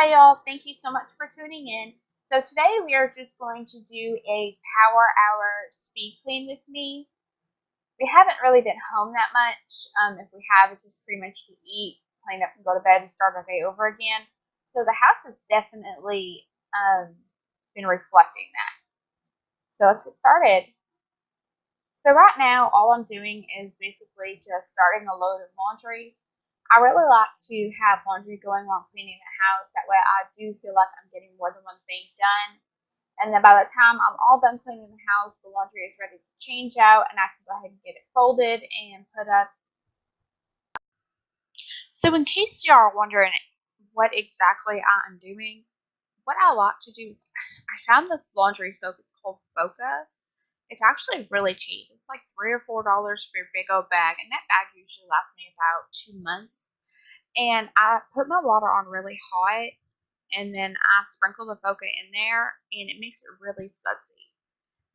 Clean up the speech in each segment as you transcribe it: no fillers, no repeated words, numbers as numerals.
Hi y'all, thank you so much for tuning in. So today we are just going to do a power hour speed clean with me. We haven't really been home that much. If we have, it's just pretty much to eat, clean up and go to bed and start our day over again. So the house has definitely been reflecting that. So let's get started. So right now all I'm doing is basically just starting a load of laundry. I really like to have laundry going while I'm cleaning the house. That way I do feel like I'm getting more than one thing done. And then by the time I'm all done cleaning the house, the laundry is ready to change out and I can go ahead and get it folded and put up. So in case you are wondering what exactly I'm doing, what I like to do is I found this laundry soap. It's called Powe. It's actually really cheap. It's like $3 or $4 for a big old bag, and that bag usually lasts me about 2 months. And I put my water on really hot, and then I sprinkle the Powe in there, and it makes it really sudsy.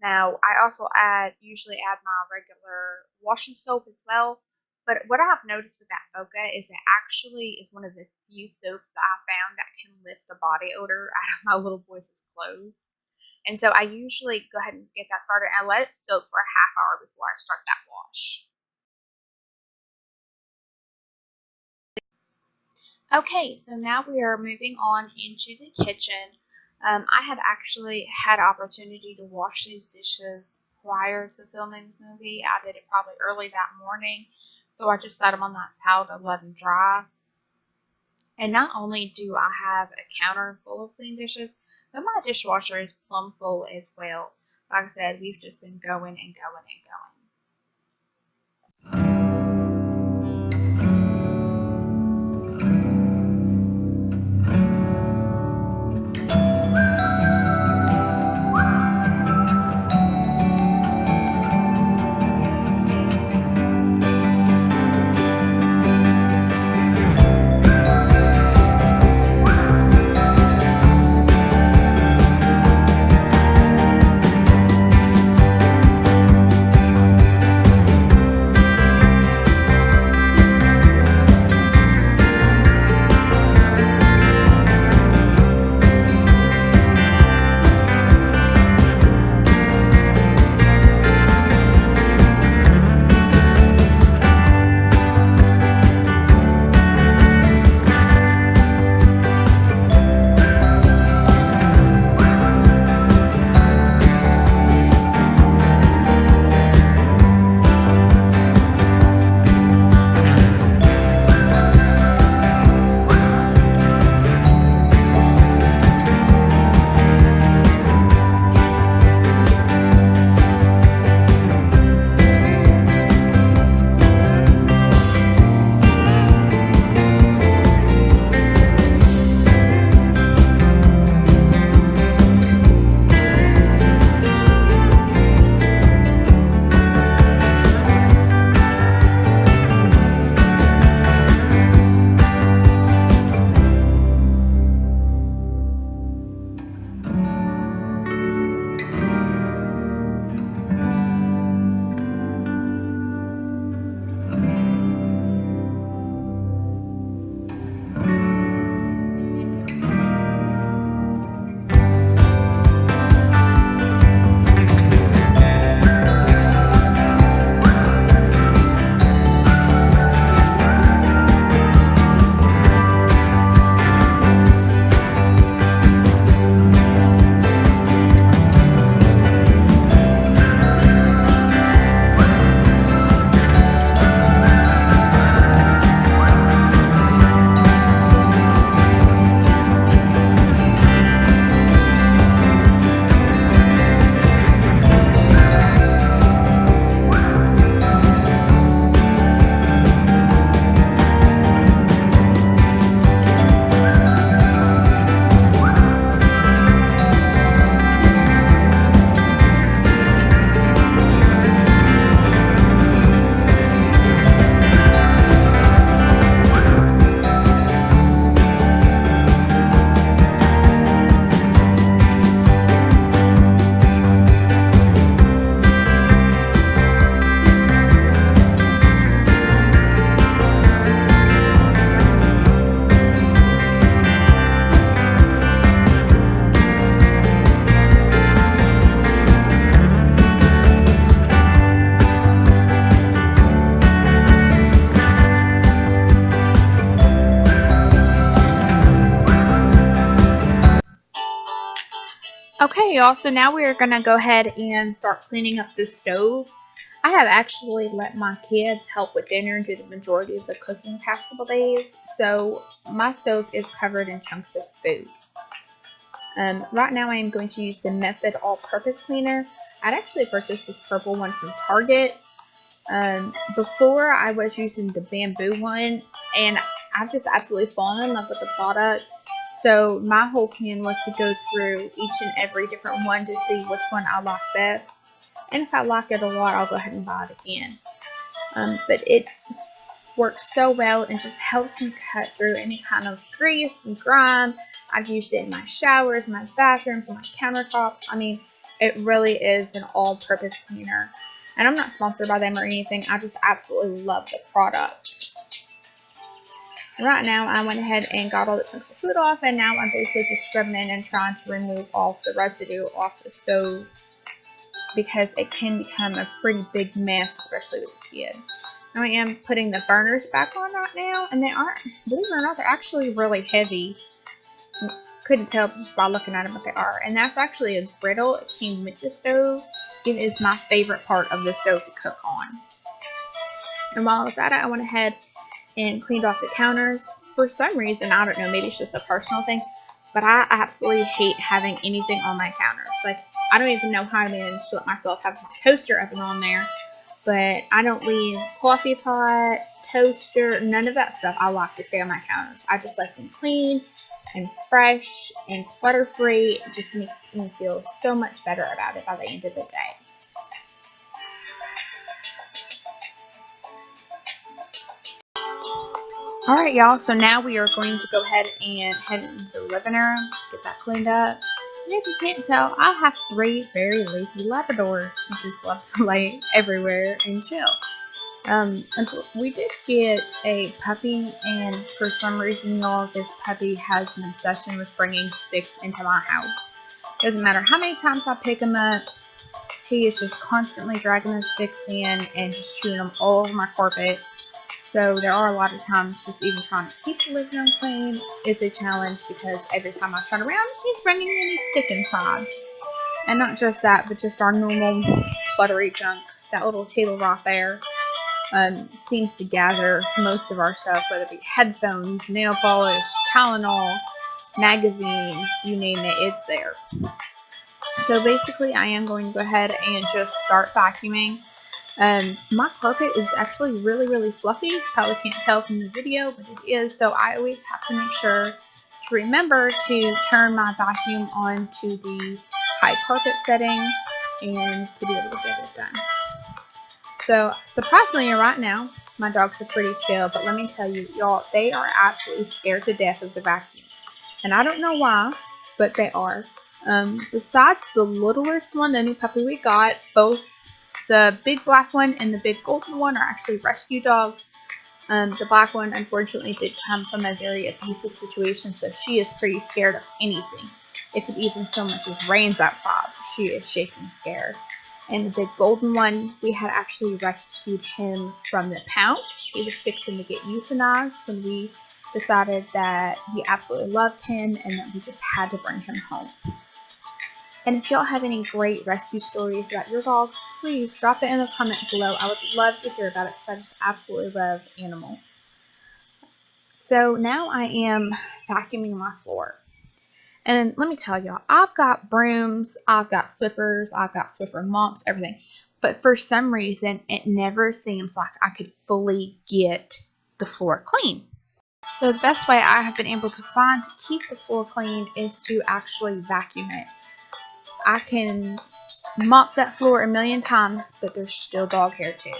Now, I also usually add my regular washing soap as well. But what I've noticed with that Powe is it actually is one of the few soaps that I found that can lift the body odor out of my little boys' clothes. And so I usually go ahead and get that started and let it soak for a half hour before I start that wash. Okay, so now we are moving on into the kitchen. I had actually had opportunity to wash these dishes prior to filming this movie. I did it probably early that morning, so I just set them on that towel to let them dry. And not only do I have a counter full of clean dishes, but my dishwasher is plumb full as well. Like I said, we've just been going and going and going. Okay, y'all, so now we are going to go ahead and start cleaning up the stove. I have actually let my kids help with dinner and do the majority of the cooking the past couple days, so my stove is covered in chunks of food. Right now I am going to use the Method All-Purpose Cleaner. I'd actually purchased this purple one from Target. Before I was using the bamboo one, and I've just absolutely fallen in love with the product. So my whole plan was to go through each and every different one to see which one I like best. And if I like it a lot, I'll go ahead and buy it again. But it works so well and just helps me cut through any kind of grease and grime. I've used it in my showers, my bathrooms, and my countertops. I mean, it really is an all-purpose cleaner. And I'm not sponsored by them or anything. I just absolutely love the product. Right now, I went ahead and got all the chunks of food off, and now I'm basically just scrubbing in and trying to remove all the residue off the stove because it can become a pretty big mess, especially with a kid. Now I am putting the burners back on right now, and they aren't, believe it or not, they're actually really heavy. Couldn't tell just by looking at them what they are. And that's actually a griddle. It came with the stove. It is my favorite part of the stove to cook on. And while I was at it, I went ahead and cleaned off the counters. For some reason, I don't know, maybe it's just a personal thing, but I absolutely hate having anything on my counters. Like, I don't even know how I managed to let myself have my toaster oven on there, but I don't leave coffee pot, toaster, none of that stuff I like to stay on my counters. I just like them clean and fresh and clutter-free. It just makes me feel so much better about it by the end of the day. Alright, y'all, so now we are going to go ahead and head into the living room, get that cleaned up. And if you can't tell, I have 3 very lazy Labradors who just love to lay everywhere and chill. And we did get a puppy, and for some reason, y'all, this puppy has an obsession with bringing sticks into my house. Doesn't matter how many times I pick him up, he is just constantly dragging the sticks in and just chewing them all over my carpet. So there are a lot of times just even trying to keep the living room clean is a challenge because every time I turn around, he's bringing a new stick inside. And not just that, but just our normal cluttery junk. That little table right there seems to gather most of our stuff, whether it be headphones, nail polish, Tylenol, magazines, you name it, it's there. So basically, I am going to go ahead and just start vacuuming. My carpet is actually really, really fluffy. You probably can't tell from the video, but it is. So I always have to make sure to remember to turn my vacuum on to the high carpet setting and to be able to get it done. So surprisingly, right now, my dogs are pretty chill. But let me tell you, y'all, they are absolutely scared to death of the vacuum. And I don't know why, but they are. Besides the littlest one, the new puppy we got, both the big black one and the big golden one are actually rescue dogs. The black one, unfortunately, did come from a very abusive situation, so she is pretty scared of anything. If it even so much as rains outside, she is shaking scared. And the big golden one, we had actually rescued him from the pound. He was fixing to get euthanized when we decided that we absolutely loved him and that we just had to bring him home. And if y'all have any great rescue stories about your dogs, please drop it in the comments below. I would love to hear about it because I just absolutely love animals. So now I am vacuuming my floor. And let me tell y'all, I've got brooms, I've got sweepers, I've got Swiffer mops, everything. But for some reason, it never seems like I could fully get the floor clean. So the best way I have been able to find to keep the floor clean is to actually vacuum it. I can mop that floor a million times, but there's still dog hair too.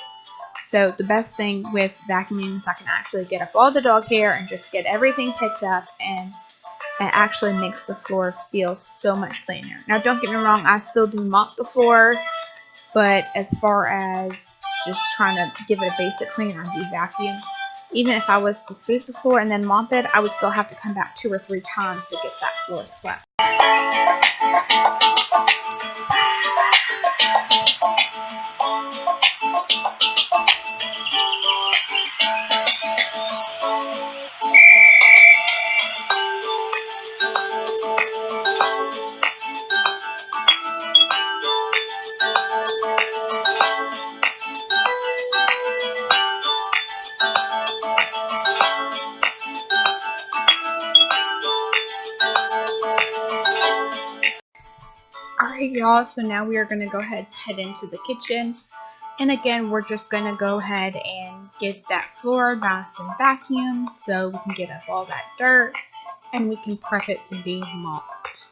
So the best thing with vacuuming is I can actually get up all the dog hair and just get everything picked up, and it actually makes the floor feel so much cleaner. Now don't get me wrong, I still do mop the floor, but as far as just trying to give it a basic clean, I do vacuum. Even if I was to sweep the floor and then mop it, I would still have to come back 2 or 3 times to get that floor swept. Alright y'all, so now we are going to go ahead and head into the kitchen. And again, we're just going to go ahead and get that floor nice and vacuumed so we can get up all that dirt and we can prep it to be mopped.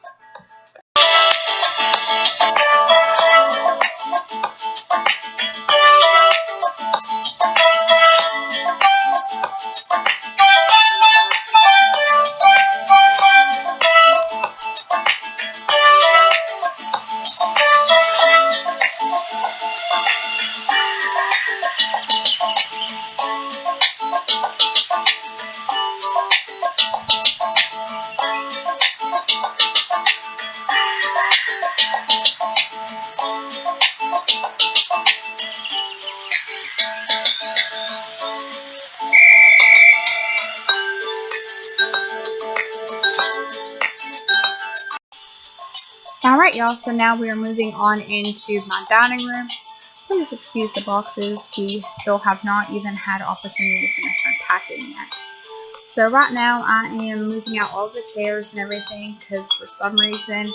Alright y'all, so now we are moving on into my dining room. Please excuse the boxes, we still have not even had opportunity to finish unpacking yet. So right now I am moving out all the chairs and everything because for some reason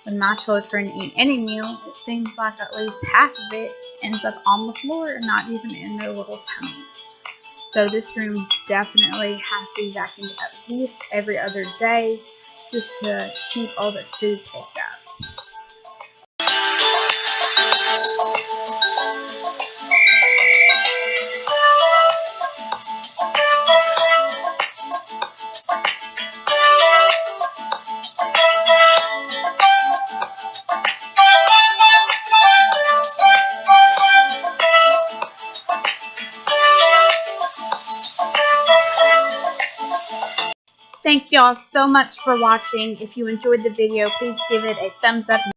when my children eat any meal, it seems like at least half of it ends up on the floor and not even in their little tummies. So this room definitely has to be vacuumed at least every other day just to keep all the food picked up. Thank y'all so much for watching. If you enjoyed the video, please give it a thumbs up.